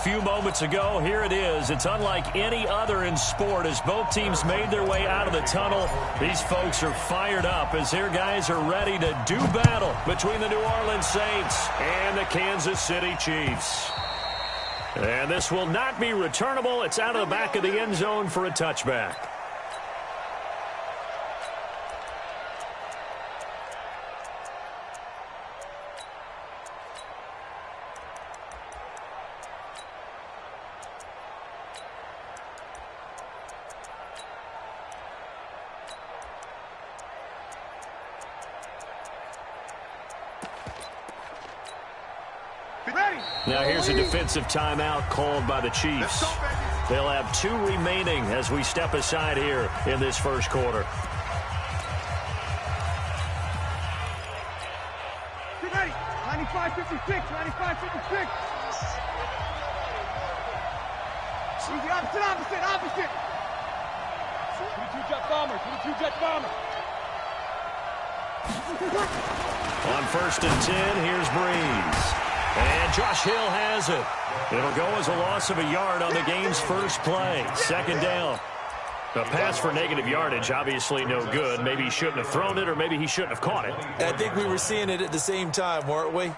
few moments ago. Here it is. It's unlike any other in sport as both teams made their way out of the tunnel. These folks are fired up as their guys are ready to do battle between the New Orleans Saints and the Kansas City Chiefs. And this will not be returnable. It's out of the back of the end zone for a touchback. Now here's a defensive timeout called by the Chiefs. They'll have 2 remaining as we step aside here in this first quarter. Get ready. 95-56, 95-56. Easy, opposite. 22 jet bomber. On 1st and 10, here's Breeze. And Josh Hill has it. It'll go as a loss of a yard on the game's first play. 2nd down. A pass for negative yardage, obviously no good. Maybe he shouldn't have thrown it, or maybe he shouldn't have caught it. I think we were seeing it at the same time, weren't we?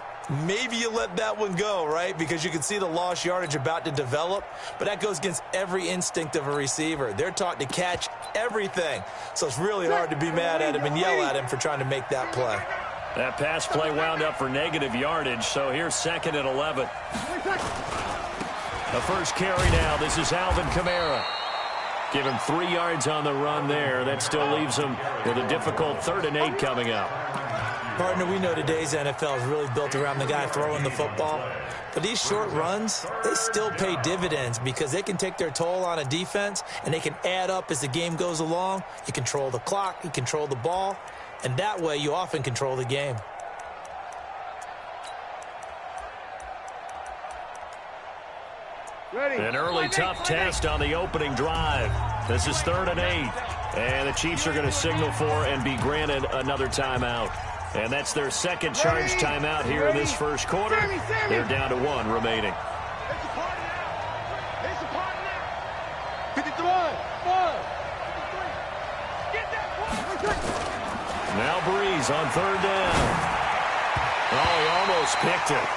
Maybe you let that one go, right? Because you can see the lost yardage about to develop. But that goes against every instinct of a receiver. They're taught to catch everything. So it's really hard to be mad at him and yell at him for trying to make that play. That pass play wound up for negative yardage, so here's 2nd and 11. The first carry now. This is Alvin Kamara. Give him 3 yards on the run there. That still leaves him with a difficult 3rd and 8 coming up. Partner, we know today's NFL is really built around the guy throwing the football. But these short runs, they still pay dividends because they can take their toll on a defense, and they can add up as the game goes along. You control the clock, you control the ball. And that way, you often control the game. An early tough test on the opening drive. This is 3rd and 8. And the Chiefs are going to signal for and be granted another timeout. And that's their 2nd charge timeout here in this first quarter. They're down to 1 remaining. Now Breeze on 3rd down. Oh, he almost picked it.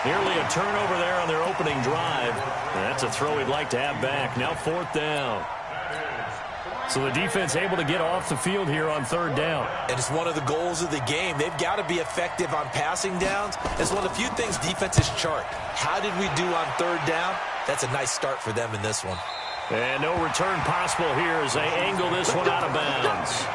Nearly a turnover there on their opening drive. That's a throw he'd like to have back. Now 4th down. So the defense able to get off the field here on 3rd down. And it's one of the goals of the game. They've got to be effective on passing downs. It's one of the few things defenses chart. How did we do on 3rd down? That's a nice start for them in this one. And no return possible here as they angle this one out of bounds.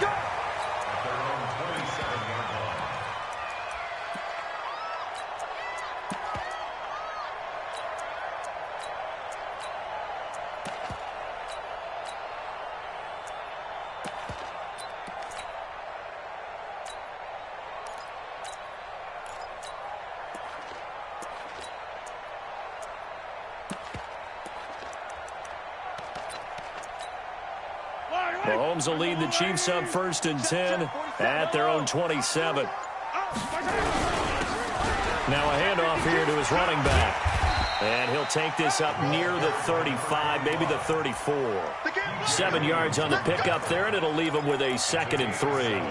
Mahomes will lead the Chiefs up 1st and 10 at their own 27. Now a handoff here to his running back. And he'll take this up near the 35, maybe the 34. 7 yards on the pickup there, and it'll leave him with a 2nd and 3.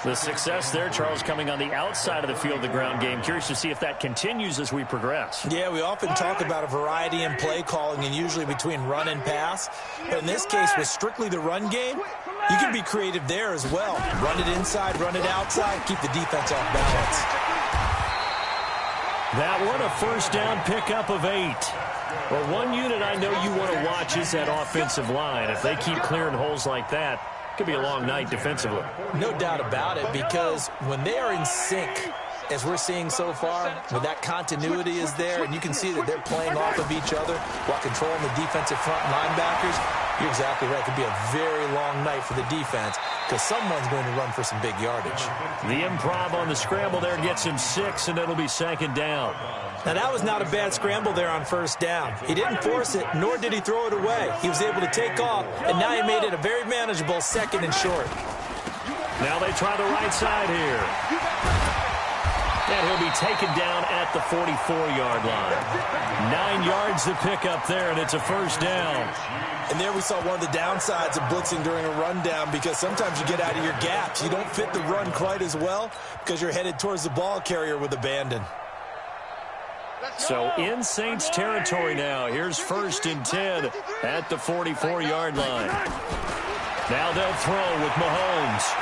The success there, Charles, coming on the outside of the field, the ground game. Curious to see if that continues as we progress. Yeah, we often talk about a variety in play calling and usually between run and pass. But in this case, with strictly the run game, you can be creative there as well. Run it inside, run it outside, keep the defense off balance. That one, a 1st down pickup of 8. Well, one unit I know you want to watch is that offensive line. If they keep clearing holes like that, could be a long night defensively. No doubt about it, because when they are in sync, as we're seeing so far, when that continuity is there, and you can see that they're playing off of each other while controlling the defensive front linebackers, you're exactly right. It could be a very long night for the defense because someone's going to run for some big yardage. The improv on the scramble there gets him 6, and it'll be 2nd down. Now, that was not a bad scramble there on 1st down. He didn't force it, nor did he throw it away. He was able to take off, and now he made it a very manageable 2nd and short. Now they try the right side here. And he'll be taken down at the 44-yard line. 9 yards to pick up there, and it's a first down. And there we saw one of the downsides of blitzing during a rundown, because sometimes you get out of your gaps. You don't fit the run quite as well because you're headed towards the ball carrier with abandon. So in Saints territory now. Here's 1st and 10 at the 44-yard line. Now they'll throw with Mahomes.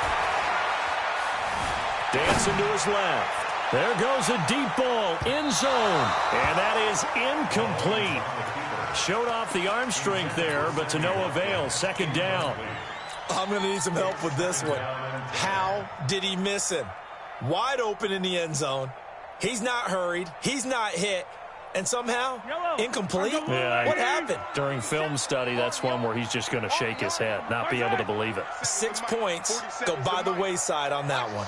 Dancing to his left. There goes a deep ball, end zone. And that is incomplete. Showed off the arm strength there, but to no avail. 2nd down. I'm going to need some help with this one. How did he miss him? Wide open in the end zone. He's not hurried. He's not hit. And somehow, incomplete? Yeah, what happened? During film study, that's one where he's just going to shake his head, not be able to believe it. 6 points go by the wayside on that one.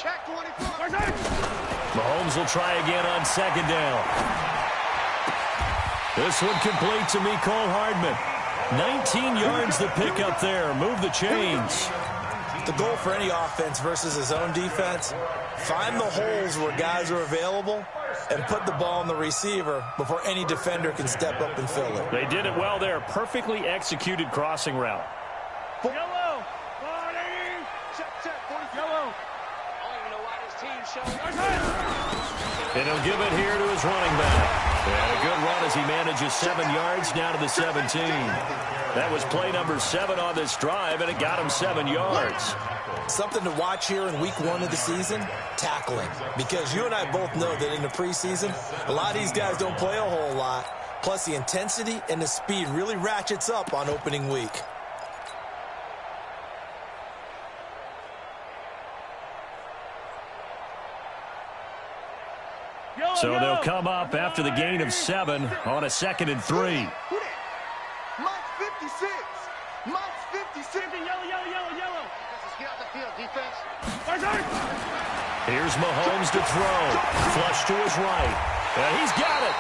Check 24. Mahomes will try again on 2nd down. This one complete to Mecole Hardman. 19 yards to pick up there. Move the chains. The goal for any offense versus his own defense, find the holes where guys are available and put the ball on the receiver before any defender can step up and fill it. They did it well there. Perfectly executed crossing route. Yellow. Check. Yellow. And he'll give it here to his running back. And a good run as he manages 7 yards down to the 17. That was play number 7 on this drive, and it got him 7 yards. Something to watch here in week 1 of the season, tackling. Because you and I both know that in the preseason, a lot of these guys don't play a whole lot. Plus, the intensity and the speed really ratchets up on opening week. So they'll come up after the gain of 7 on a 2nd and 3. Mike 56. Mike 56. Yellow. Let's get out the field, defense. Here's Mahomes to throw. Flush to his right. And he's got it.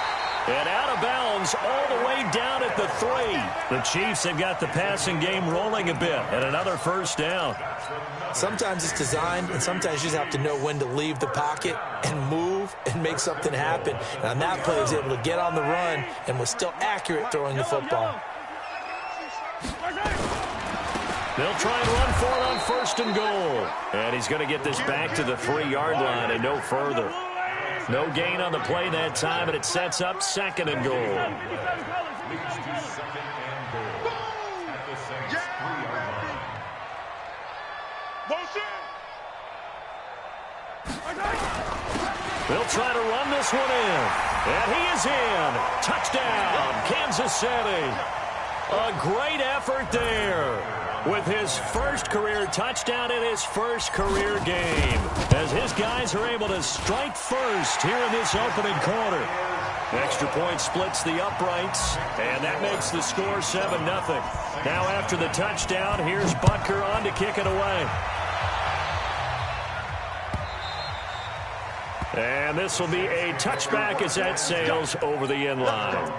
And out of bounds all the way down at the 3. The Chiefs have got the passing game rolling a bit. And another first down. Sometimes it's designed, and sometimes you just have to know when to leave the pocket and move and make something happen. And on that play, he was able to get on the run and was still accurate throwing the football. They'll try and run for it on 1st and goal. And he's going to get this back to the 3-yard line and no further. No gain on the play that time, and it sets up 2nd and goal. They'll try to run this one in. And he is in. Touchdown, Kansas City. A great effort there with his first career touchdown in his first career game, as his guys are able to strike first here in this opening quarter. Extra point splits the uprights, and that makes the score 7-0. Now after the touchdown, here's Butker on to kick it away. And this will be a touchback as that sails over the end line.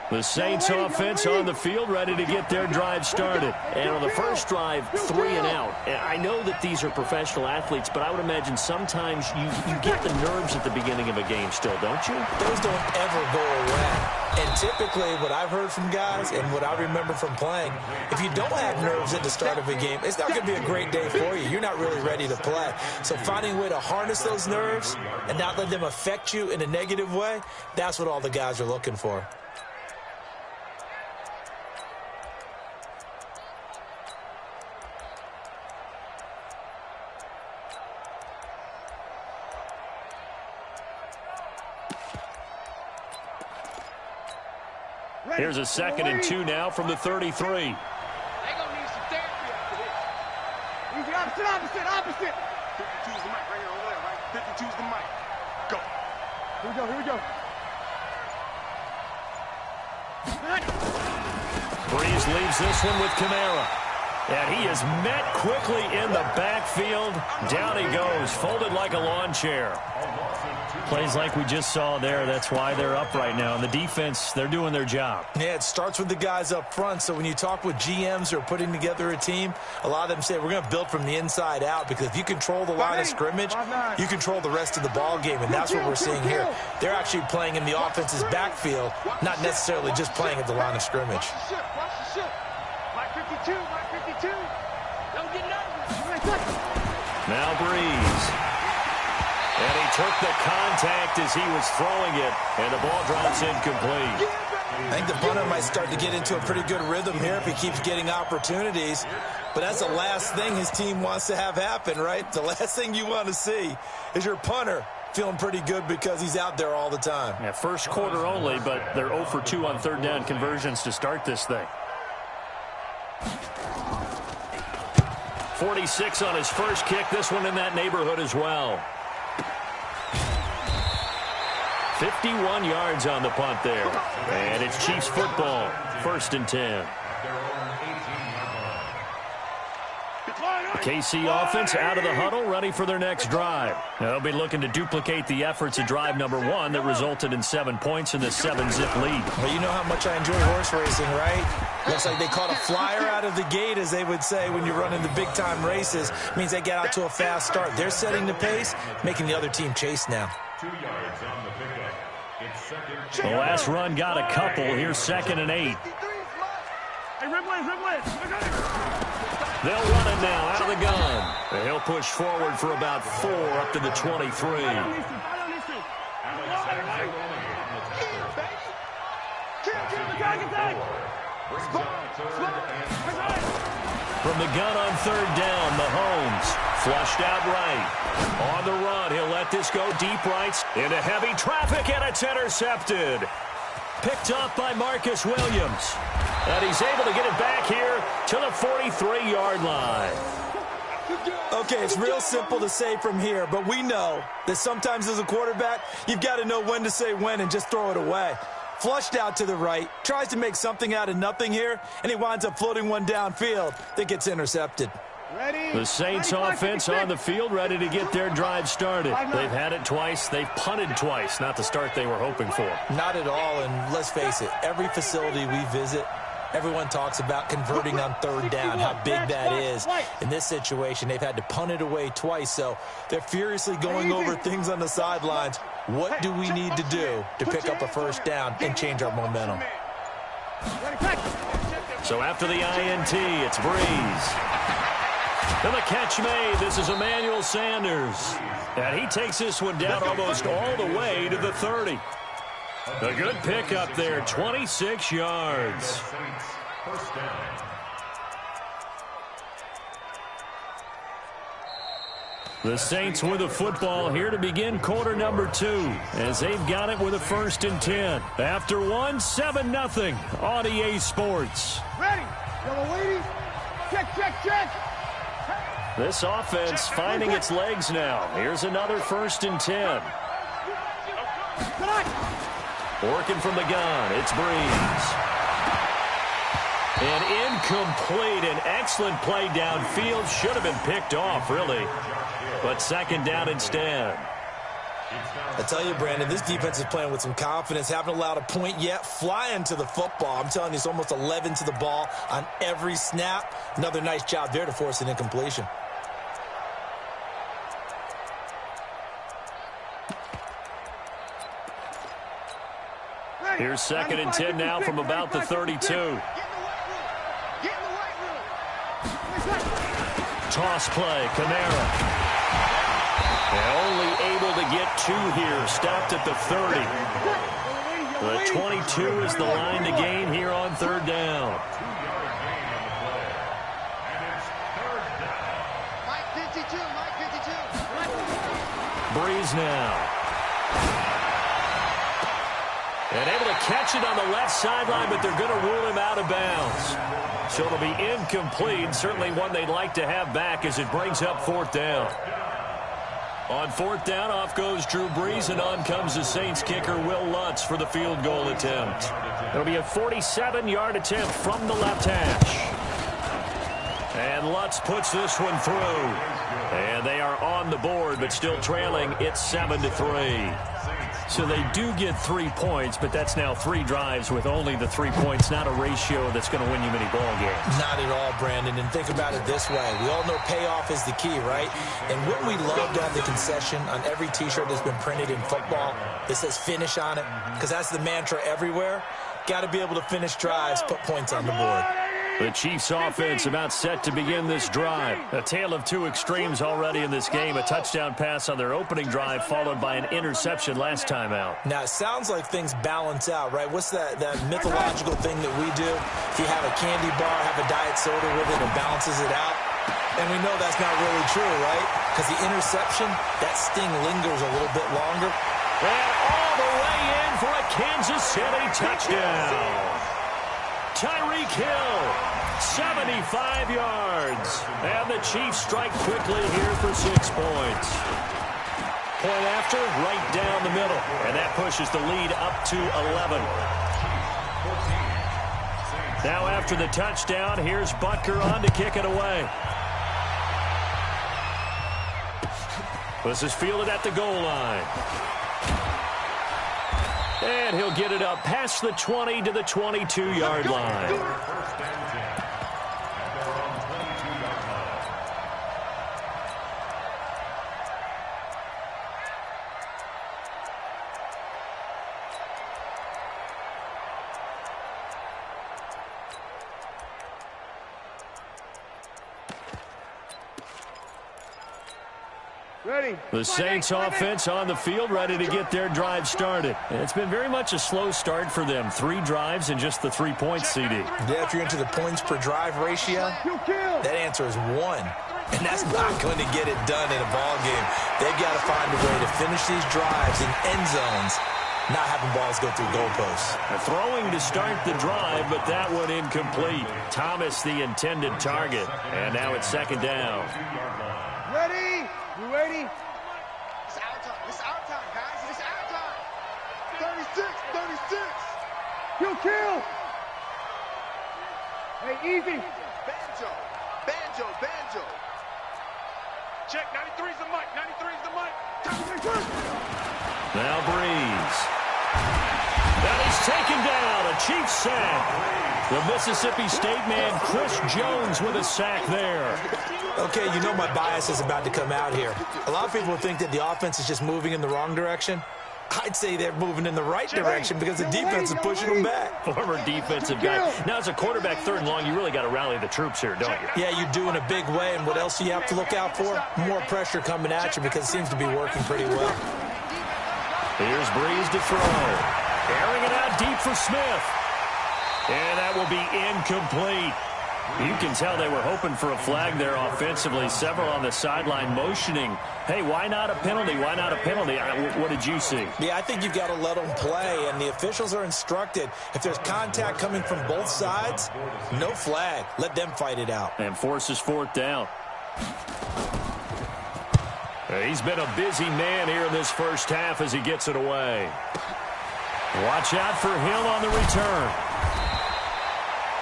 The Saints offense on the field, ready to get their drive started. And on the first drive, 3 and out. And I know that these are professional athletes, but I would imagine sometimes you get the nerves at the beginning of a game still, don't you? Those don't ever go away. And typically what I've heard from guys and what I remember from playing, if you don't have nerves at the start of a game, it's not going to be a great day for you. You're not really ready to play. So finding a way to harness those nerves and not let them affect you in a negative way, that's what all the guys are looking for. Here's a 2nd and 2 now from the 33. They gonna need some therapy after this. Easy, opposite. 52's the mic right here over there, right? 52's the mic. Go. Here we go. Breeze leaves this one with Kamara. And he is met quickly in the backfield. Down he goes, folded like a lawn chair. Plays like we just saw there. That's why they're up right now. And the defense, they're doing their job. Yeah, it starts with the guys up front. So when you talk with GMs who are putting together a team, a lot of them say we're going to build from the inside out, because if you control the line of scrimmage, you control the rest of the ball game, and that's what we're seeing here. They're actually playing in the offense's backfield, not necessarily just playing at the line of scrimmage. Watch the ship. Mike 52, Mike 52. Don't get nervous. Now Breeze. And he took the contact as he was throwing it, and the ball drops incomplete. I think the punter might start to get into a pretty good rhythm here if he keeps getting opportunities. But that's the last thing his team wants to have happen, right? The last thing you want to see is your punter feeling pretty good because he's out there all the time. Yeah, first quarter only, but they're 0 for 2 on third down conversions to start this thing. 46 on his first kick. This one in that neighborhood as well. 51 yards on the punt there. And it's Chiefs football. 1st and 10. KC offense out of the huddle, ready for their next drive. They'll be looking to duplicate the efforts of drive number 1 that resulted in 7 points in the 7-zip lead. Well, you know how much I enjoy horse racing, right? Looks like they caught a flyer out of the gate, as they would say when you're running the big-time races. It means they get out to a fast start. They're setting the pace, making the other team chase now. 2 yards on the pickup. It's second. The last run got a couple. Here's 2nd and 8. Hey, Red They'll run it now out of the gun. And he'll push forward for about 4 up to the 23. From the gun on 3rd down, Mahomes flushed out right. On the run, he'll let this go deep right into heavy traffic, and it's intercepted. Picked up by Marcus Williams. And he's able to get it back here to the 43-yard line. Okay, it's real simple to say from here, but we know that sometimes as a quarterback, you've got to know when to say when and just throw it away. Flushed out to the right, tries to make something out of nothing here, and he winds up floating one downfield that gets intercepted. The Saints offense on the field, ready to get their drive started. They've had it twice. They've punted twice. Not the start they were hoping for. Not at all, and let's face it, every facility we visit, everyone talks about converting on 3rd down, how big that is. In this situation, they've had to punt it away twice, so they're furiously going over things on the sidelines. What do we need to do to pick up a 1st down and change our momentum? So after the INT, it's Breeze. And the catch made. This is Emmanuel Sanders. And he takes this one down almost all the way to the 30. A good pickup there, 26 yards. First down. The Saints with the football here to begin quarter number 2, as they've got it with a 1st and 10. After 1, 7-0 on EA Sports. Ready. Yellow lady. Check. This offense finding its legs now. Here's another 1st and 10. Working from the gun, it's Breeze. An incomplete, an excellent play downfield. Should have been picked off, really. But 2nd down instead. I tell you, Brandon, this defense is playing with some confidence. Haven't allowed a point yet. Flying to the football. I'm telling you, it's almost 11 to the ball on every snap. Another nice job there to force an incompletion. Here's 2nd and 10 now from about the 32. Toss play, Kamara. Only able to get 2 here. Stopped at the 30. The 22 is the line to gain here on 3rd down. Mike 52. Breeze now. And able to catch it on the left sideline, but they're going to rule him out of bounds. So it'll be incomplete. Certainly one they'd like to have back as it brings up 4th down. On 4th down, off goes Drew Brees, and on comes the Saints kicker, Will Lutz, for the field goal attempt. It'll be a 47-yard attempt from the left hash. And Lutz puts this one through. And they are on the board, but still trailing. It's 7-3. So they do get 3 points, but that's now 3 drives with only the 3 points, not a ratio that's going to win you many ball games. Not at all, Brandon. And think about it this way. We all know payoff is the key, right? And wouldn't we love to have the concession on every T-shirt that's been printed in football that says finish on it? Because that's the mantra everywhere. Got to be able to finish drives, put points on the board. The Chiefs offense about set to begin this drive. A tale of two extremes already in this game. A touchdown pass on their opening drive followed by an interception last time out. Now, it sounds like things balance out, right? What's that mythological thing that we do? If you have a candy bar, have a diet soda with it, it balances it out. And we know that's not really true, right? Because the interception, that sting lingers a little bit longer. And all the way in for a Kansas City touchdown. Tyreek Hill, 75 yards. And the Chiefs strike quickly here for 6 points. Point after, right down the middle. And that pushes the lead up to 11. Now after the touchdown, here's Butker on to kick it away. This is fielded at the goal line. And he'll get it up past the 20 to the 22-yard line. Ready. The Saints offense on the field, ready to get their drive started. And it's been very much a slow start for them. 3 drives and just the 3 points, CD. Yeah, if you're into the points per drive ratio, that answer is 1. And that's not going to get it done in a ball game. They've got to find a way to finish these drives in end zones, not having balls go through goalposts. Throwing to start the drive, but that one incomplete. Thomas the intended target. And now it's 2nd down. Ready? You ready? It's our time. It's our time, guys. It's our time. 36, 36. Kill, kill. Hey, easy. Banjo. Banjo, banjo. Check, 93's the mic. 93's the mic. Now Breeze. That is taken down. A Chiefs sack. The Mississippi State man, Chris Jones, with a sack there. Okay, you know my bias is about to come out here. A lot of people think that the offense is just moving in the wrong direction. I'd say they're moving in the right direction because the defense is pushing them back. Former defensive guy. Now, as a quarterback 3rd and long, you really got to rally the troops here, don't you? Yeah, you do in a big way. And what else do you have to look out for? More pressure coming at you because it seems to be working pretty well. Here's Breeze to throw. Airing it out deep for Smith. And that will be incomplete. You can tell they were hoping for a flag there offensively. Several on the sideline motioning. Hey, why not a penalty? Why not a penalty? What did you see? Yeah, I think you've got to let them play, and the officials are instructed. If there's contact coming from both sides, no flag. Let them fight it out. And forces 4th down. He's been a busy man here in this first half as he gets it away. Watch out for Hill on the return.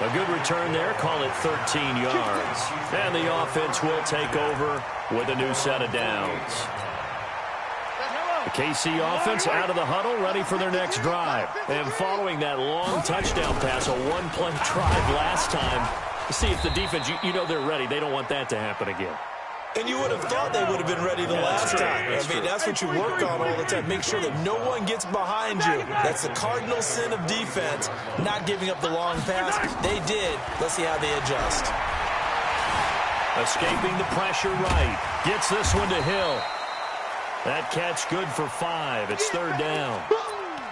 A good return there. Call it 13 yards. And the offense will take over with a new set of downs. The KC offense out of the huddle, ready for their next drive. And following that long touchdown pass, a one-play drive last time, see if the defense, you know they're ready. They don't want that to happen again. And you would have thought they would have been ready the last time. I mean, that's what you work on all the time. Make sure that no one gets behind you. That's the cardinal sin of defense, not giving up the long pass. They did. Let's see how they adjust. Escaping the pressure right. Gets this one to Hill. That catch good for 5. It's 3rd down.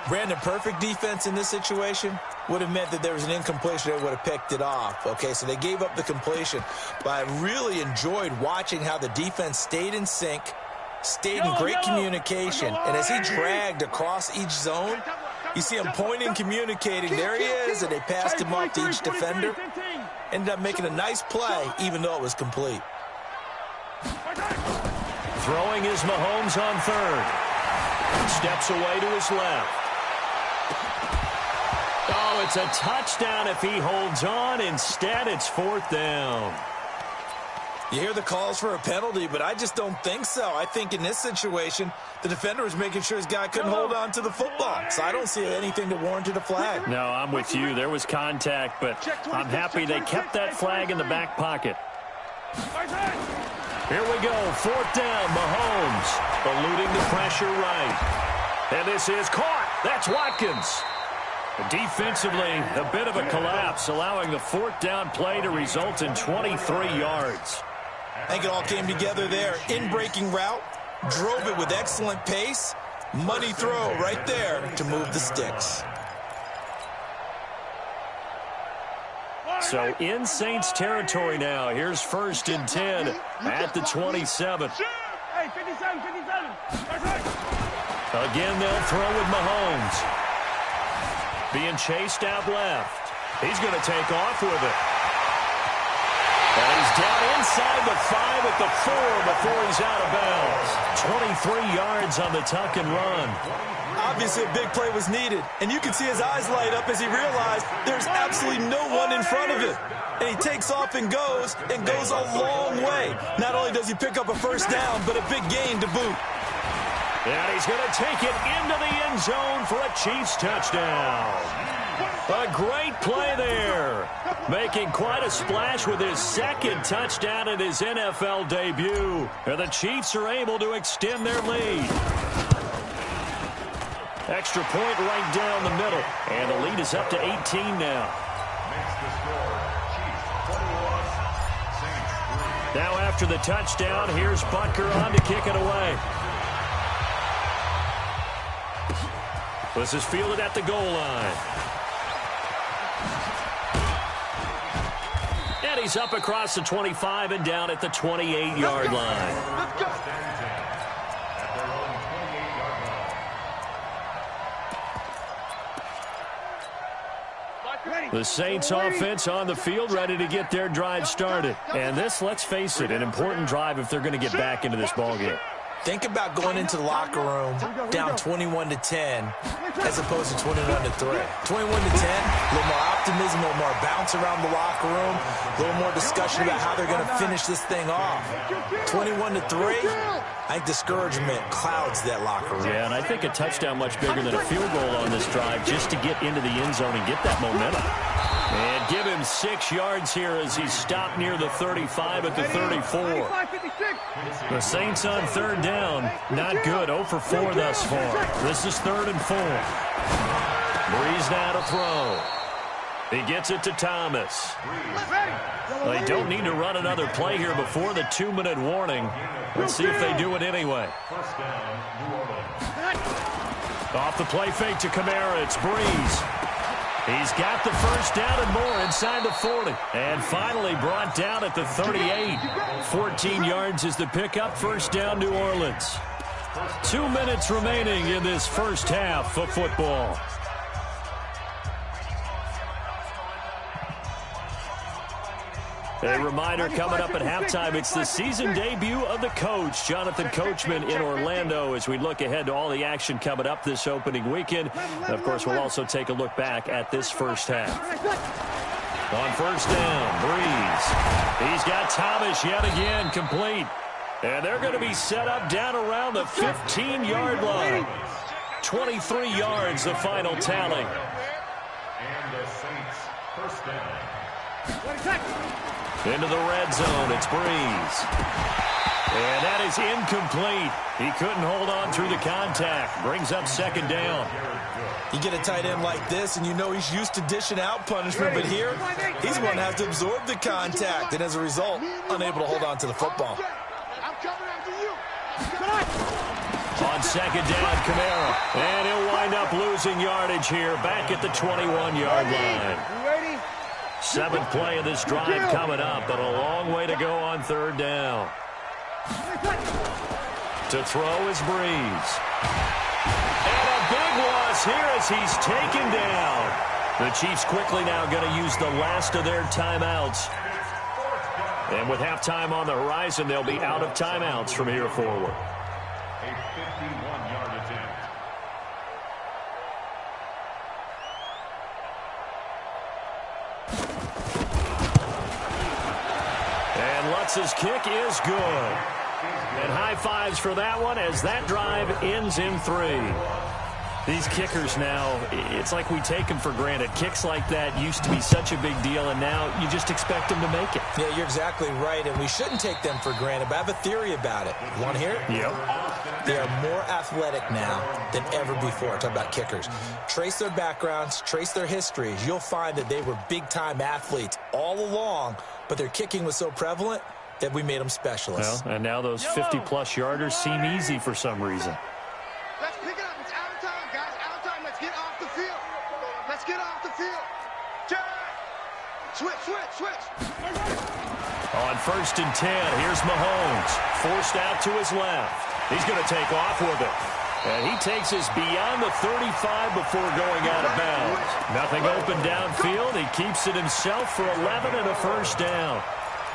Brandon, perfect defense in this situation would have meant that there was an incompletion. They would have picked it off. Okay, so they gave up the completion. But I really enjoyed watching how the defense stayed in sync, stayed in great communication. And as he dragged across each zone, you see him pointing, communicating. There he is, and they passed him off to each defender. Ended up making a nice play, even though it was complete. Throwing is Mahomes on 3rd. Steps away to his left. Oh, it's a touchdown if he holds on. Instead, it's 4th down. You hear the calls for a penalty, but I just don't think so. I think in this situation, the defender was making sure his guy couldn't hold on to the football. So I don't see anything to warrant a flag. No, I'm with you. There was contact, but I'm happy they kept that flag in the back pocket. Here we go. 4th down, Mahomes. Eluding the pressure right. And this is caught. That's Watkins. Defensively, a bit of a collapse, allowing the 4th down play to result in 23 yards. I think it all came together there. In-breaking route, drove it with excellent pace. Money throw right there to move the sticks. So in Saints territory now. Here's 1st and 10 at the 27. Hey, 57, 57. Again, they'll throw with Mahomes. Being chased out left. He's going to take off with it. And he's down inside the 5 at the 4 before he's out of bounds. 23 yards on the tuck and run. Obviously, a big play was needed, and you can see his eyes light up as he realized there's absolutely no one in front of him. And he takes off and goes a long way. Not only does he pick up a 1st down, but a big gain to boot. And he's going to take it into the end zone for a Chiefs touchdown. A great play there. Making quite a splash with his 2nd touchdown in his NFL debut. And the Chiefs are able to extend their lead. Extra point right down the middle. And the lead is up to 18 now. Makes the score. Chiefs 21, Saints 3. Now after the touchdown, here's Butker on to kick it away. This is fielded at the goal line. And he's up across the 25 and down at the 28-yard line. Let's go. At their own 28-yard line. The Saints offense on the field, ready to get their drive started. And this, let's face it, an important drive if they're going to get back into this ballgame. Think about going into the locker room down 21-10 as opposed to 21-3. 21-10, a little more optimism, a little more bounce around the locker room, a little more discussion about how they're going to finish this thing off. 21-3, I think discouragement clouds that locker room. Yeah, and I think a touchdown much bigger than a field goal on this drive just to get into the end zone and get that momentum. And give him 6 yards here as he's stopped near the 35 at the 34. The Saints on 3rd down. Not good. 0 for 4 thus far. This is 3rd and 4. Breeze now to throw. He gets it to Thomas. They don't need to run another play here before the 2-minute warning. Let's see if they do it anyway. 1st down, New Orleans. Off the play fake to Kamara. It's Breeze. He's got the 1st down and more inside the 40. And finally brought down at the 38. 14 yards is the pickup. 1st down, New Orleans. 2 minutes remaining in this 1st half of football. A reminder coming up at halftime, it's the season debut of the coach, Jonathan Coachman in Orlando, as we look ahead to all the action coming up this opening weekend. And of course, we'll also take a look back at this 1st half. On 1st down, Breeze. He's got Thomas yet again complete. And they're going to be set up down around the 15-yard line. 23 yards, the final tally. And the Saints 1st down. Into the red zone, it's Breeze. And that is incomplete. He couldn't hold on through the contact. Brings up 2nd down. You get a tight end like this, and you know he's used to dishing out punishment, but here, he's going to have to absorb the contact, and as a result, unable to hold on to the football. I'm coming after you. On 2nd down, Kamara. And he'll wind up losing yardage here, back at the 21-yard line. You ready? 7th play of this drive coming up, but a long way to go on 3rd down. To throw is Breeze. And a big loss here as he's taken down. The Chiefs quickly now going to use the last of their timeouts. And with halftime on the horizon, they'll be out of timeouts from here forward. A 51-yard attempt. Lutz' kick is good. And high fives for that one as that drive ends in 3. These kickers now, it's like we take them for granted. Kicks like that used to be such a big deal, and now you just expect them to make it. Yeah, you're exactly right, and we shouldn't take them for granted, but I have a theory about it. You want to hear it? Yep. They are more athletic now than ever before. Talk about kickers. Trace their backgrounds, trace their histories. You'll find that they were big-time athletes all along, but their kicking was so prevalent that we made them specialists. Well, and now those 50-plus yarders seem easy for some reason. Let's pick it up. It's out of time, guys. Out of time. Let's get off the field. Let's get off the field. Switch. On 1st and 10, here's Mahomes. Forced out to his left. He's going to take off with it. And he takes us beyond the 35 before going out of bounds. Nothing open downfield. He keeps it himself for 11 and a first down.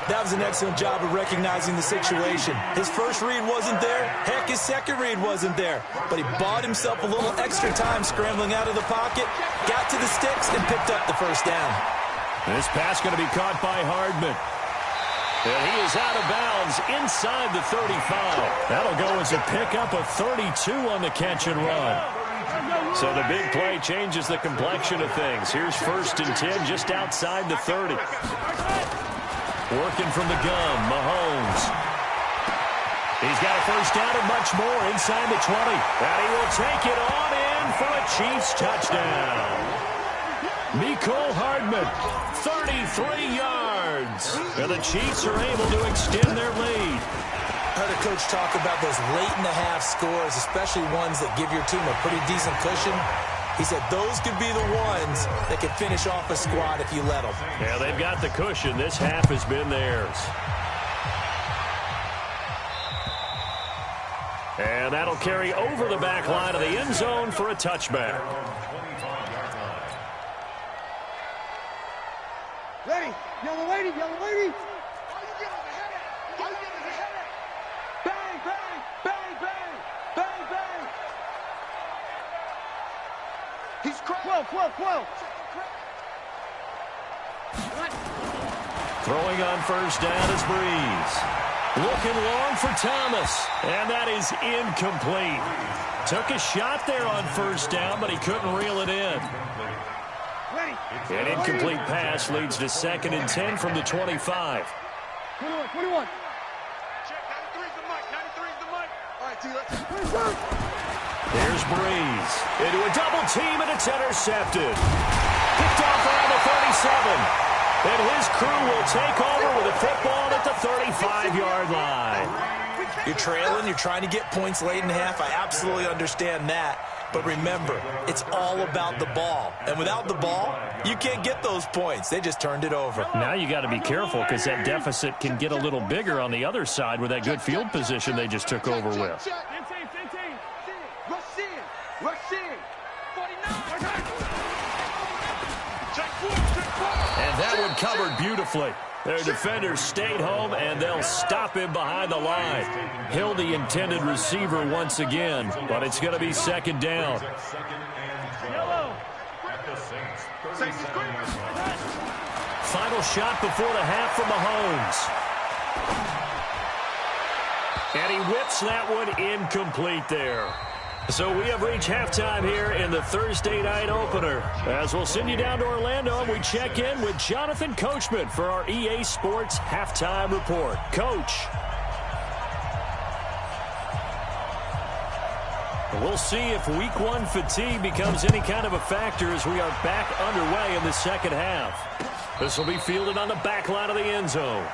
That was an excellent job of recognizing the situation. His first read wasn't there. Heck, his second read wasn't there. But he bought himself a little extra time scrambling out of the pocket, got to the sticks, and picked up the first down. This pass going to be caught by Hardman. And he is out of bounds inside the 35. That'll go as a pickup of 32 on the catch and run. So the big play changes the complexion of things. Here's 1st and 10 just outside the 30. Working from the gun, Mahomes. He's got a first down and much more inside the 20. And he will take it on in for a Chiefs touchdown. Mecole Hardman, 33 yards. And the Chiefs are able to extend their lead. I heard a coach talk about those late-in-the-half scores, especially ones that give your team a pretty decent cushion. He said those could be the ones that could finish off a squad if you let them. Yeah, they've got the cushion. This half has been theirs. And that'll carry over the back line of the end zone for a touchback. Ready. Yellow lady. All you get is a headache. Bang, bang, bang, bang, bang, bang. He's cracked. 12. Throwing on first down is Breeze. Looking long for Thomas. And that is incomplete. Took a shot there on first down, but he couldn't reel it in. An incomplete pass leads to 2nd and 10 from the 25. 21. Check, 93's the mic. All right, T, let's go. Here's Breeze. Into a double team, and it's intercepted. Picked off around the 37. And his crew will take over with a football at the 35-yard line. You're trailing, you're trying to get points late in half. I absolutely understand that. But remember, it's all about the ball. And without the ball, you can't get those points. They just turned it over. Now you got to be careful because that deficit can get a little bigger on the other side with that good field position they just took over with. Rush in. 49. And that one covered beautifully. Their defenders stayed home, and they'll stop him behind the line. Hill, the intended receiver once again, but it's going to be 2nd down. Final shot before the half from Mahomes. And he whips that one incomplete there. So we have reached halftime here in the Thursday night opener. As we'll send you down to Orlando, and we check in with Jonathan Coachman for our EA Sports Halftime Report. Coach. We'll see if Week 1 fatigue becomes any kind of a factor as we are back underway in the second half. This will be fielded on the back line of the end zone.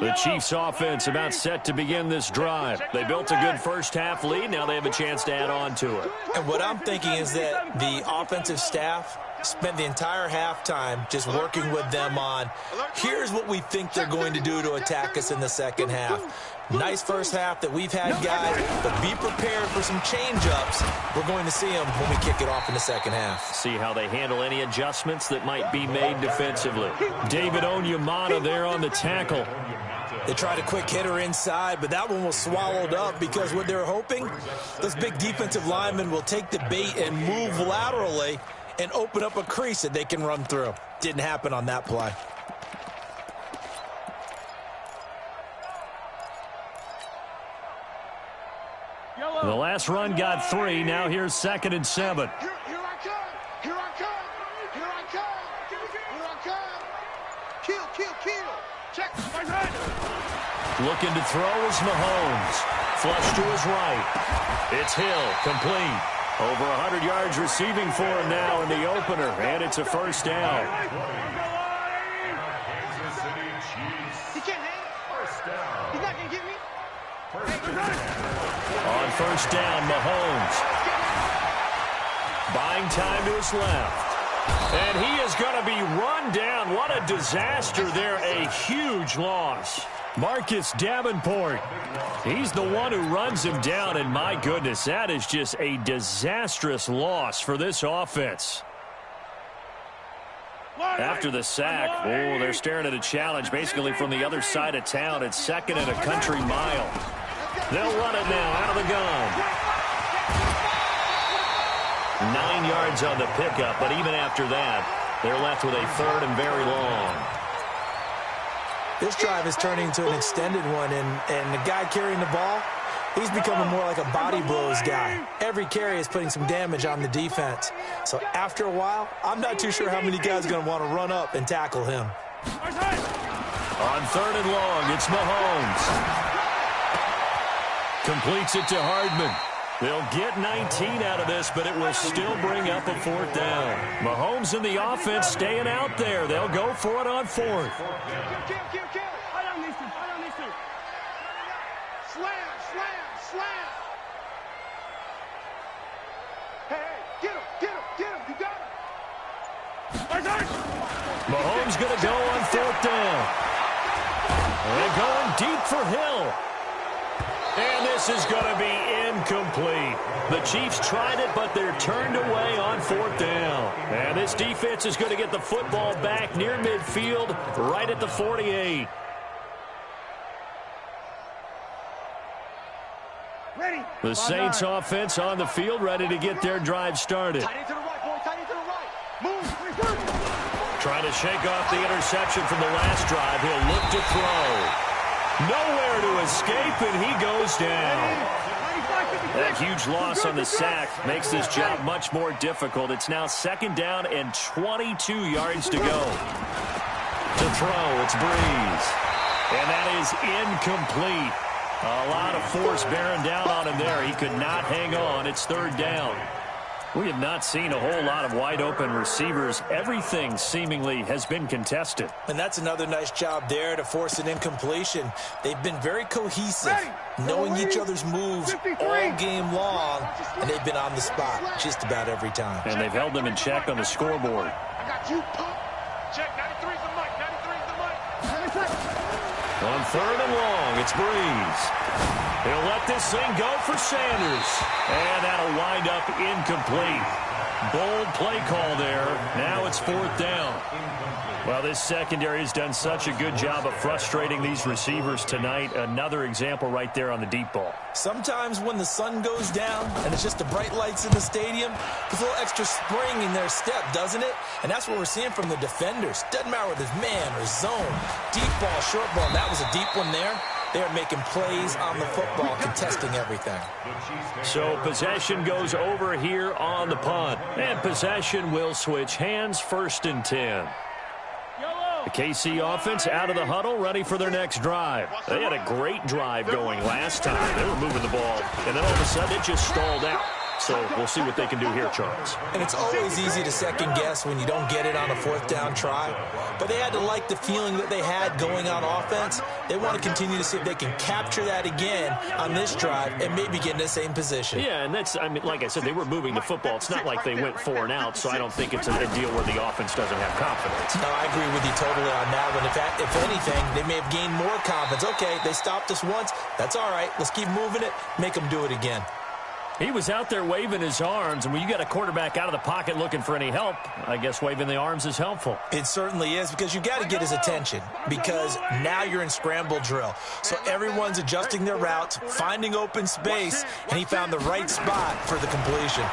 The Chiefs offense about set to begin this drive. They built a good first half lead. Now they have a chance to add on to it. And what I'm thinking is that the offensive staff spent the entire halftime just working with them on, here's what we think they're going to do to attack us in the second half. Nice first half that we've had, guys, but be prepared for some change-ups. We're going to see them when we kick it off in the second half. See how they handle any adjustments that might be made defensively. David Onyemata there on the tackle. They tried a quick hitter inside, but that one was swallowed up because what they're hoping, those big defensive linemen will take the bait and move laterally and open up a crease that they can run through. Didn't happen on that play. The last run got 3. Now here's 2nd and 7. Here I come. Here I come. Here I come. Here I come. Kill, kill, kill. Check. My head. Looking to throw is Mahomes. Flush to his right. It's Hill, complete. Over 100 yards receiving for him now in the opener, and it's a first down. He can't hang. He's not going to get me. On first down, Mahomes. Buying time to his left. And he is going to be run down. What a disaster there. A huge loss. Marcus Davenport. He's the one who runs him down, and my goodness, that is just a disastrous loss for this offense. After the sack, oh, they're staring at a challenge basically from the other side of town. It's 2nd and a country mile. They'll run it now out of the gun. 9 yards on the pickup, but even after that, they're left with a 3rd and very long. This drive is turning into an extended one, and the guy carrying the ball, he's becoming more like a body blows guy. Every carry is putting some damage on the defense. So after a while, I'm not too sure how many guys are going to want to run up and tackle him. On 3rd and long, it's Mahomes. Completes it to Hardman. They'll get 19 out of this, but it will still bring up a 4th down. Mahomes and the offense staying out there. They'll go for it on 4th. Kill. I don't need to. Slam. Hey, get him. You got him. Mahomes going to go on 4th down. And going deep for Hill. And this is going to be incomplete. The Chiefs tried it, but they're turned away on 4th down. And this defense is going to get the football back near midfield, right at the 48. Ready. The Saints offense on the field, ready to get their drive started. Tight end to the right, boy. Tight end to the right. Move. Trying to shake off the interception from the last drive. He'll look to throw. Nowhere to escape, and he goes down. That huge loss on the sack makes this job much more difficult. It's now 2nd down and 22 yards to go. To throw, it's Breeze. And that is incomplete. A lot of force bearing down on him there. He could not hang on. It's 3rd down. We have not seen a whole lot of wide-open receivers. Everything seemingly has been contested. And that's another nice job there to force an incompletion. They've been very cohesive, knowing each other's moves all game long, and they've been on the spot just about every time. And they've held them in check on the scoreboard. I got you, pump. Check, 93's the mic. 93's the mic. On 3rd and long, it's Breeze. He'll let this thing go for Sanders. And that'll wind up incomplete. Bold play call there. Now it's 4th down. Well, this secondary has done such a good job of frustrating these receivers tonight. Another example right there on the deep ball. Sometimes when the sun goes down and it's just the bright lights in the stadium, there's a little extra spring in their step, doesn't it? And that's what we're seeing from the defenders. Doesn't matter whether it's man or zone. Deep ball, short ball. That was a deep one there. They're making plays on the football, contesting everything. So possession goes over here on the punt. And possession will switch hands, 1st and 10. The KC offense out of the huddle, ready for their next drive. They had a great drive going last time. They were moving the ball, and then all of a sudden it just stalled out. So we'll see what they can do here, Charles. And it's always easy to second guess when you don't get it on a fourth down try. But they had to like the feeling that they had going on offense. They want to continue to see if they can capture that again on this drive and maybe get in the same position. Yeah, and that's, I mean, like I said, they were moving the football. It's not like they went 4 and out, so I don't think it's a deal where the offense doesn't have confidence. No, I agree with you totally on that one. If anything, they may have gained more confidence. Okay, they stopped us once. That's all right. Let's keep moving it. Make them do it again. He was out there waving his arms, and when you got a quarterback out of the pocket looking for any help, I guess waving the arms is helpful. It certainly is, because you got to get his attention, because now you're in scramble drill. So everyone's adjusting their routes, finding open space, and he found the right spot for the completion.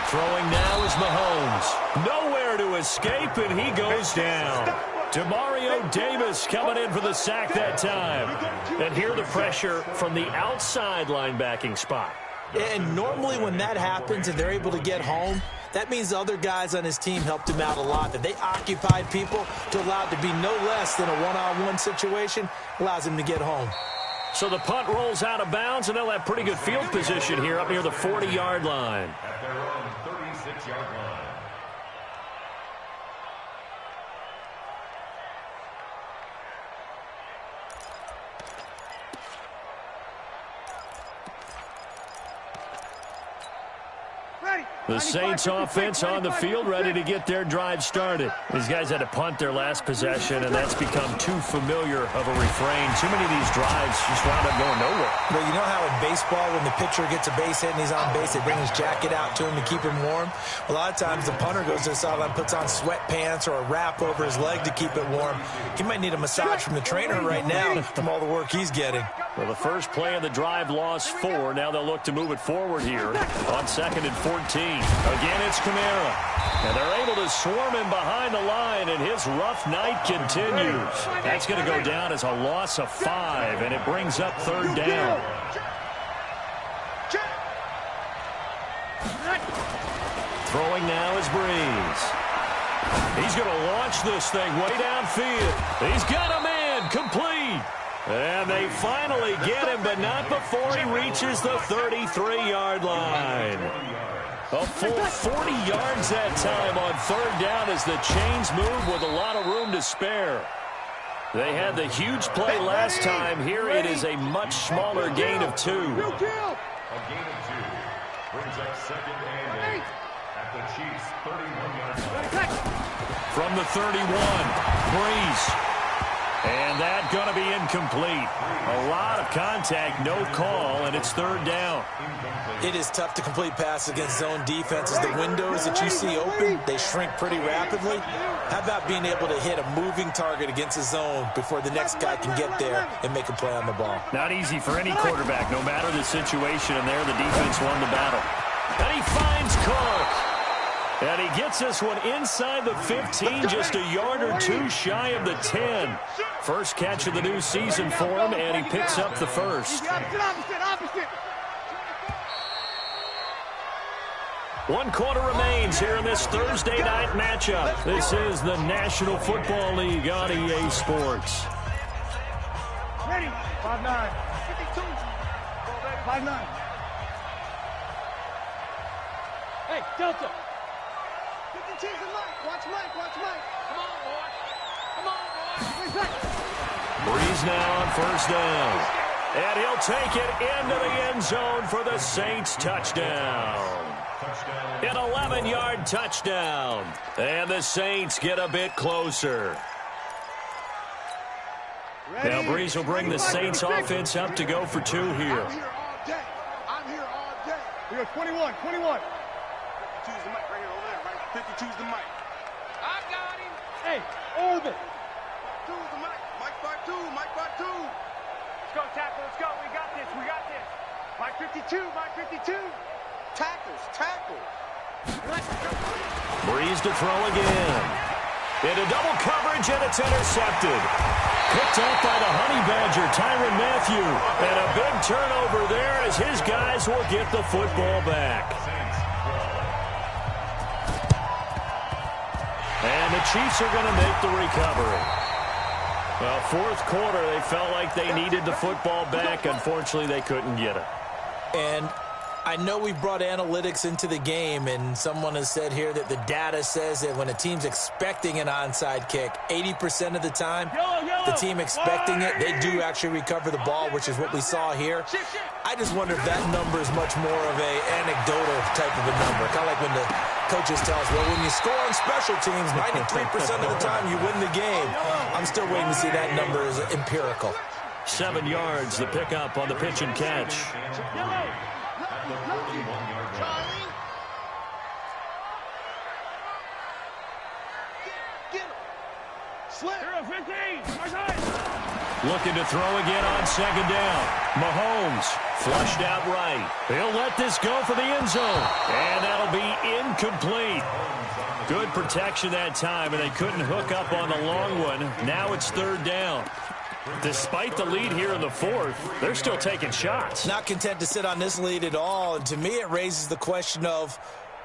Throwing now is Mahomes. Nowhere to escape, and he goes down. Demario Davis coming in for the sack that time. And here the pressure from the outside linebacking spot. And normally when that happens and they're able to get home, that means the other guys on his team helped him out a lot. That they occupied people to allow it to be no less than a one-on-one situation, allows him to get home. So the punt rolls out of bounds, and they'll have pretty good field position here up near the 40-yard line. At their own 36-yard line. The Saints offense on the field, ready to get their drive started. These guys had to punt their last possession, and that's become too familiar of a refrain. Too many of these drives just wound up going nowhere. Well, you know how in baseball, when the pitcher gets a base hit and he's on base, they bring his jacket out to him to keep him warm? A lot of times the punter goes to the sideline, puts on sweatpants or a wrap over his leg to keep it warm. He might need a massage from the trainer right now from all the work he's getting. Well, the first play of the drive lost 4. Now they'll look to move it forward here on 2nd and 14. Again, it's Kamara. And they're able to swarm him behind the line, and his rough night continues. That's going to go down as a loss of 5, and it brings up 3rd down. Throwing now is Breeze. He's going to launch this thing way downfield. He's got a man complete. And they finally get him, but not before he reaches the 33-yard line. A full 40 yards that time on 3rd down as the chains move with a lot of room to spare. They had the huge play last time. Here it is a much smaller gain of 2. A gain of 2 brings up 2nd and 8 at the Chiefs' 31-yard line. From the 31, Breeze. And that's going to be incomplete. A lot of contact, no call, and it's 3rd down. It is tough to complete passes against zone defenses. The windows that you see open, they shrink pretty rapidly. How about being able to hit a moving target against a zone before the next guy can get there and make a play on the ball? Not easy for any quarterback, no matter the situation, and there the defense won the battle. And he finds Clark. And he gets this one inside the 15, just a yard or 2 shy of the 10. First catch of the new season for him, and he picks up the first. Opposite. 1 quarter remains here in this Thursday night matchup. This is the National Football League on EA Sports. Ready. 5-9. 52. 5-9. Hey, Delta. 52's the Mike. Watch Mike. Come on, boy. Breeze now on 1st down. And he'll take it into the end zone for the Saints touchdown. An 11-yard touchdown. And the Saints get a bit closer. Now Breeze will bring the Saints offense up to go for 2 here. I'm here all day. We got 21. 52's the mic right here over there, right? 52's the mic. I got him. Hey, orbit. 2's the mic. Mike 5-2. Let's go, tackle. Let's go. We got this. Mike 52. Tackle. Breeze to throw again. Into double coverage, and it's intercepted. Picked up by the Honey Badger, Tyrann Mathieu. And a big turnover there as his guys will get the football back. And the Chiefs are going to make the recovery. Well, 4th quarter, they felt like they needed the football back. Unfortunately, they couldn't get it. And I know we brought analytics into the game, and someone has said here that the data says that when a team's expecting an onside kick, 80% of the time, the team expecting it, they do actually recover the ball, which is what we saw here. I just wonder if that number is much more of an anecdotal type of a number, kind of like when the coaches tell us, well, when you score on special teams, 93% of the time you win the game. I'm still waiting to see that number is empirical. 7 yards, the pickup on the pitch and catch. The 41-yard line. Looking to throw again on second down. Mahomes flushed out right. He'll let this go for the end zone. And that'll be incomplete. Good protection that time, and they couldn't hook up on the long one. Now it's third down. Despite the lead here in the fourth, they're still taking shots. Not content to sit on this lead at all, and to me it raises the question of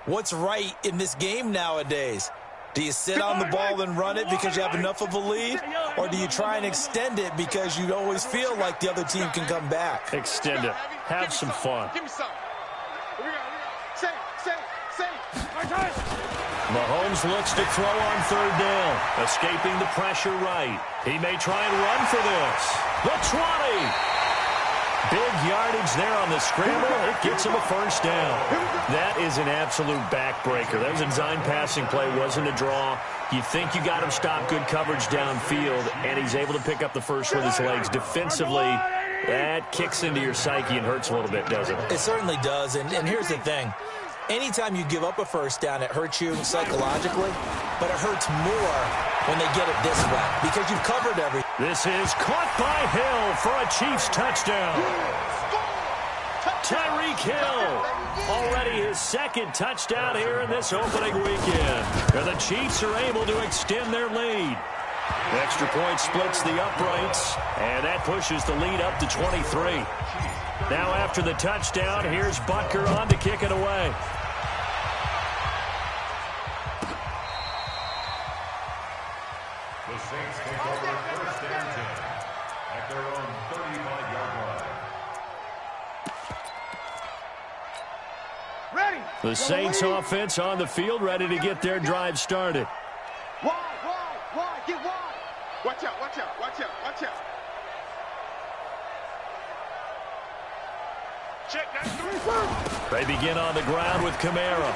what's right in this game nowadays. Do you sit on the ball and run it because you have enough of a lead, or do you try and extend it because you always feel like the other team can come back? Extend it. Have some fun. Give me some. Say. Mahomes looks to throw on third down, escaping the pressure right. He may try and run for this. The 20. Big yardage there on the scramble. It gets him a first down. That is an absolute backbreaker. That was a design passing play, wasn't a draw. You think you got him stopped, good coverage downfield, and he's able to pick up the first with his legs. Defensively, that kicks into your psyche and hurts a little bit, doesn't it? It certainly does, and here's the thing. Anytime you give up a first down, it hurts you psychologically, but it hurts more when they get it this way because you've covered everything. This is caught by Hill for a Chiefs touchdown. Tyreek Hill, already his second touchdown here in this opening weekend. And the Chiefs are able to extend their lead. Extra point splits the uprights, and that pushes the lead up to 23. Now after the touchdown, here's Butker on to kick it away. The Saints take over first and 10 at their own 35-yard line. Ready. The Saints offense on the field, ready to get their drive started. Wide, get wide. Watch out. Check that. They begin on the ground with Kamara.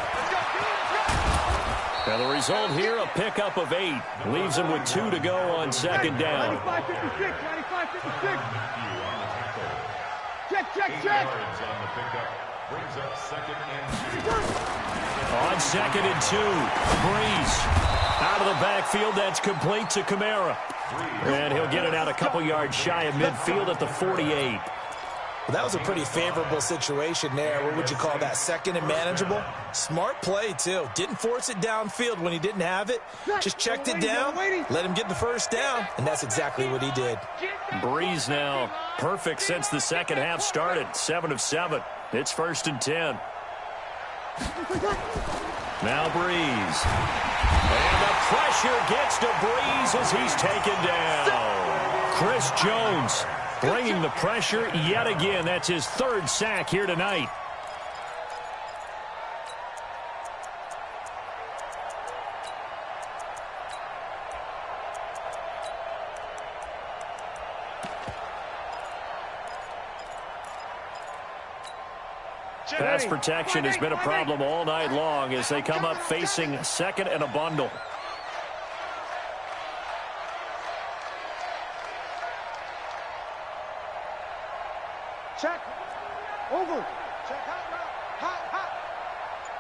And the result here, a pickup of 8. Leaves him with 2 to go on second down. 95-56. Check. Yards on the pickup brings up second and 2. On second and 2, Breeze. Out of the backfield, that's complete to Kamara. And he'll get it out a couple yards shy of midfield at the 48. Well, that was a pretty favorable situation there. What would you call that? Second and manageable? Smart play, too. Didn't force it downfield when he didn't have it. Just checked it down, let him get the first down, and that's exactly what he did. Breeze now perfect since the second half started. 7 of 7. It's first and 10. Now Breeze. And the pressure gets to Breeze as he's taken down. Chris Jones bringing the pressure yet again. That's his 3rd sack here tonight. Pass protection has been a problem all night long as they come up facing second and a bundle. Check. Over. Check. Hot.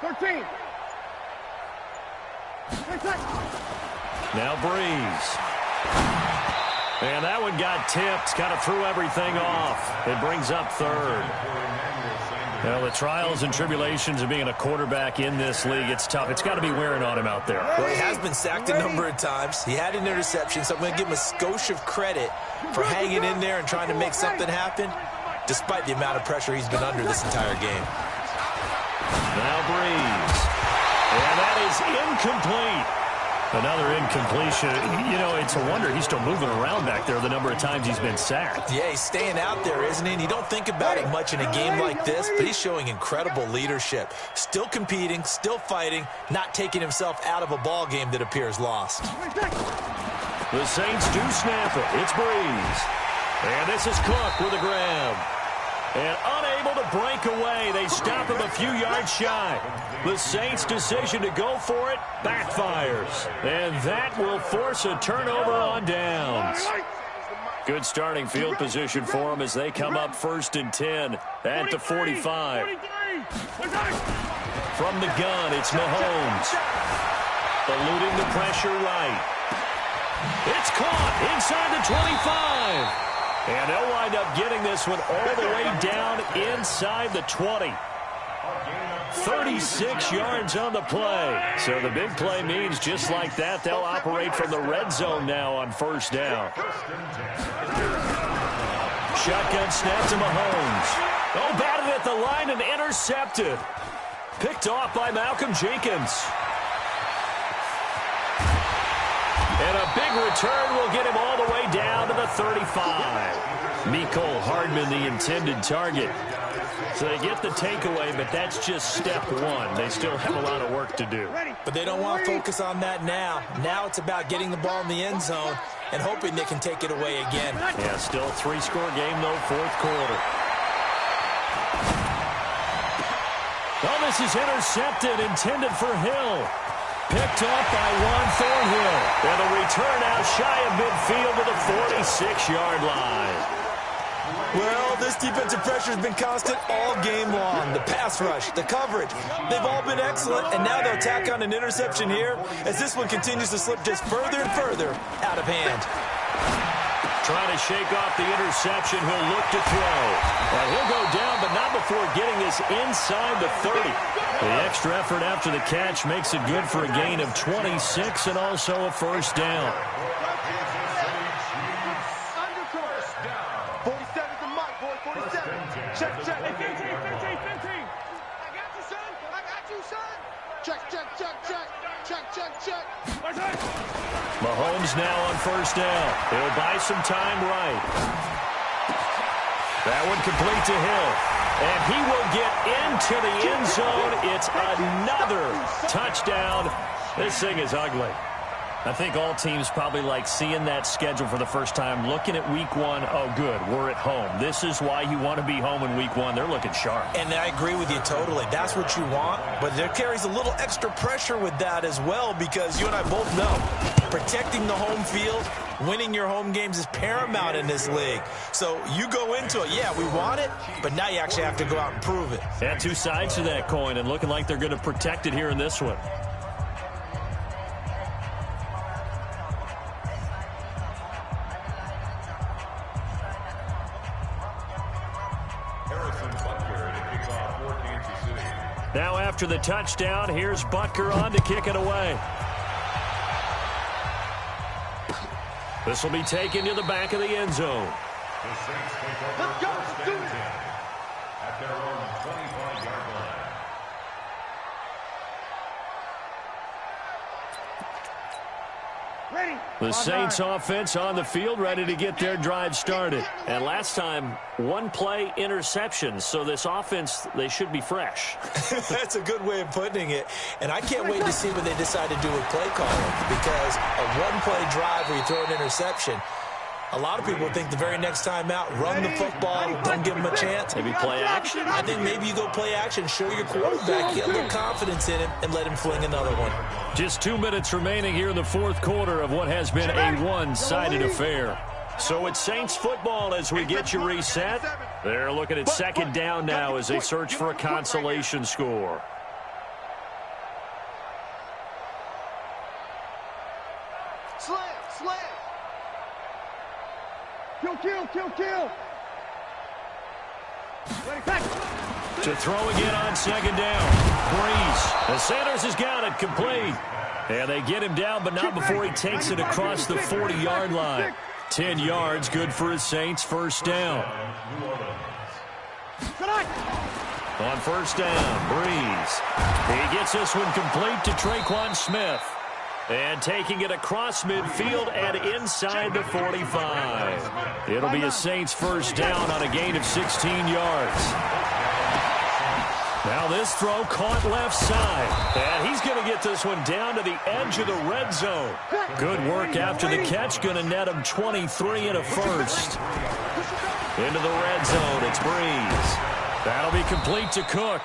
13. Check. Now Breeze. And that one got tipped. Kind of threw everything off. It brings up 3rd. Well, the trials and tribulations of being a quarterback in this league, it's tough. It's got to be wearing on him out there. Well, he has been sacked a number of times. He had an interception, so I'm going to give him a skosh of credit for hanging in there and trying to make something happen, despite the amount of pressure he's been under this entire game. Now Breeze. And that is incomplete. Another incompletion. You know, it's a wonder he's still moving around back there the number of times he's been sacked. Yeah, he's staying out there, isn't he? And you don't think about it much in a game like this, but he's showing incredible leadership. Still competing, still fighting, not taking himself out of a ball game that appears lost. The Saints do snap it. It's Breeze. And this is Cook with a grab. And unable to break away. They stop him a few yards shy. The Saints' decision to go for it backfires. And that will force a turnover on downs. Good starting field position for them as they come up 1st and 10 at the 45. From the gun, it's Mahomes. Eluding the pressure right. It's caught inside the 25. And they'll wind up getting this one all the way down inside the 20. 36 yards on the play. So the big play means just like that, they'll operate from the red zone now on 1st down. Shotgun snap to Mahomes. Oh, batted at the line and intercepted. Picked off by Malcolm Jenkins. And a big return will get him all the way down to the 35. Mecole Hardman, the intended target. So they get the takeaway, but that's just step one. They still have a lot of work to do. But they don't want to focus on that now. Now it's about getting the ball in the end zone and hoping they can take it away again. Yeah, still a 3-score game, though, 4th quarter. Oh, this is intercepted, intended for Hill. Picked off by Juan Thornhill. And a return out shy of midfield to the 46-yard line. Well, this defensive pressure has been constant all game long. The pass rush, the coverage, they've all been excellent. And now they'll tack on an interception here as this one continues to slip just further and further out of hand. Trying to shake off the interception. He'll look to throw. Well, he'll go down, but not before getting this inside the 30. The extra effort after the catch makes it good for a gain of 26 and also a 1st down. 47's the mic, boy. 47. Check. Hey, 15. I got you, son. Check. Mahomes now on 1st down. He'll buy some time right. That one complete to Hill. And he will get into the end zone. It's another touchdown. This thing is ugly. I think all teams probably like seeing that schedule for the first time, looking at week 1. Oh, good, we're at home. This is why you want to be home in week 1. They're looking sharp. And I agree with you totally. That's what you want. But there carries a little extra pressure with that as well because you and I both know protecting the home field, winning your home games is paramount in this league. So you go into it, yeah, we want it, but now you actually have to go out and prove it. Yeah, 2 sides to that coin and looking like they're going to protect it here in this one. Now after the touchdown, here's Butker on to kick it away. This will be taken to the back of the end zone. Let's go. Let's do it. At their own 25-yard line. Ready. The Saints offense on the field, ready to get their drive started. And last time, 1-play interception. So this offense, they should be fresh. That's a good way of putting it. And I can't wait to see what they decide to do with play calling because a 1-play drive where you throw an interception, a lot of people think the very next time out, run the football, don't give them a chance. Maybe play action? I think maybe you go play action, show your quarterback, get a little confidence in him, and let him fling another one. Just 2 minutes remaining here in the 4th quarter of what has been a one-sided affair. So it's Saints football as we get you reset. They're looking at 2nd down now as they search for a consolation score. Slam. Kill. Ready, back. To throw again on 2nd down. Breeze. And Sanders has got it complete. And they get him down, but not before he takes it across the 40-yard line. 10 yards, good for his Saints' 1st down. On 1st down, Breeze. He gets this one complete to Traquan Smith. And taking it across midfield and inside the 45. It'll be a Saints first down on a gain of 16 yards. Now this throw caught left side. And he's going to get this one down to the edge of the red zone. Good work after the catch. Going to net him 23 and a first. Into the red zone. It's Breeze. That'll be complete to Cook.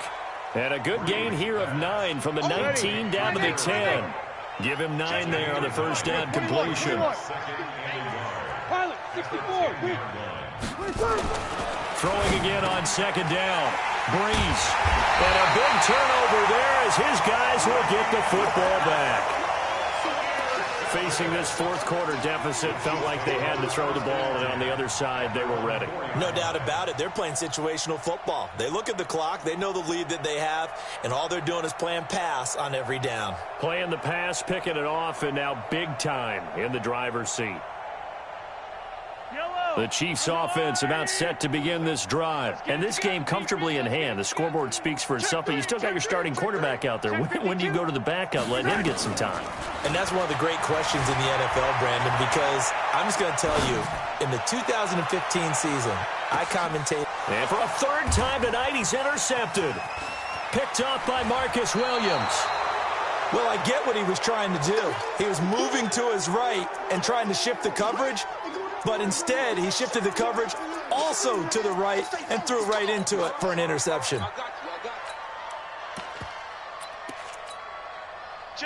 And a good gain here of 9 from the 19 down to the 10. Give him 9 there on the first down completion. Throwing again on second down. Breeze. And a big turnover there as his guys will get the football back. Facing this fourth quarter deficit, felt like they had to throw the ball, and on the other side, they were ready. No doubt about it. They're playing situational football. They look at the clock, they know the lead that they have, and all they're doing is playing pass on every down. Playing the pass, picking it off, and now big time in the driver's seat. The Chiefs offense about set to begin this drive. And this game comfortably in hand. The scoreboard speaks for itself, but you still got your starting quarterback out there. When do you go to the backup, let him get some time? And that's one of the great questions in the NFL, Brandon, because I'm just going to tell you, in the 2015 season, I commentate. And for a third time tonight, he's intercepted. Picked off by Marcus Williams. Well, I get what he was trying to do. He was moving to his right and trying to shift the coverage. But instead, he shifted the coverage also to the right and threw right into it for an interception.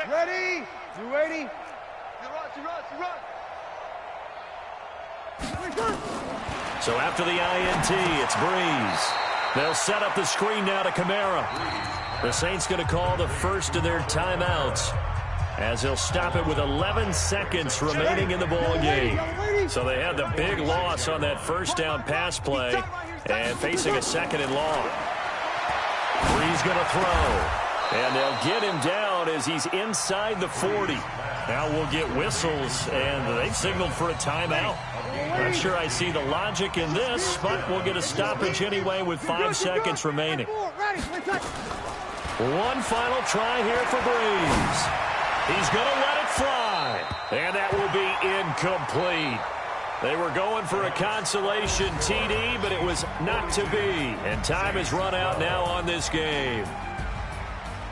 Ready? You ready? So after the INT, it's Breeze. They'll set up the screen now to Kamara. The Saints going to call the first of their timeouts, as they'll stop it with 11 seconds remaining in the ball game. So they had the big loss on that first down pass play and facing a second and long. Breeze going to throw. And they'll get him down as he's inside the 40. Now we'll get whistles, and they've signaled for a timeout. Not sure I see the logic in this, but we'll get a stoppage anyway with 5 seconds remaining. One final try here for Breeze. He's going to let it fly. And that will be incomplete. They were going for a consolation TD, but it was not to be. And time has run out now on this game.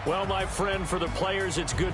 Well, my friend, for the players, it's good.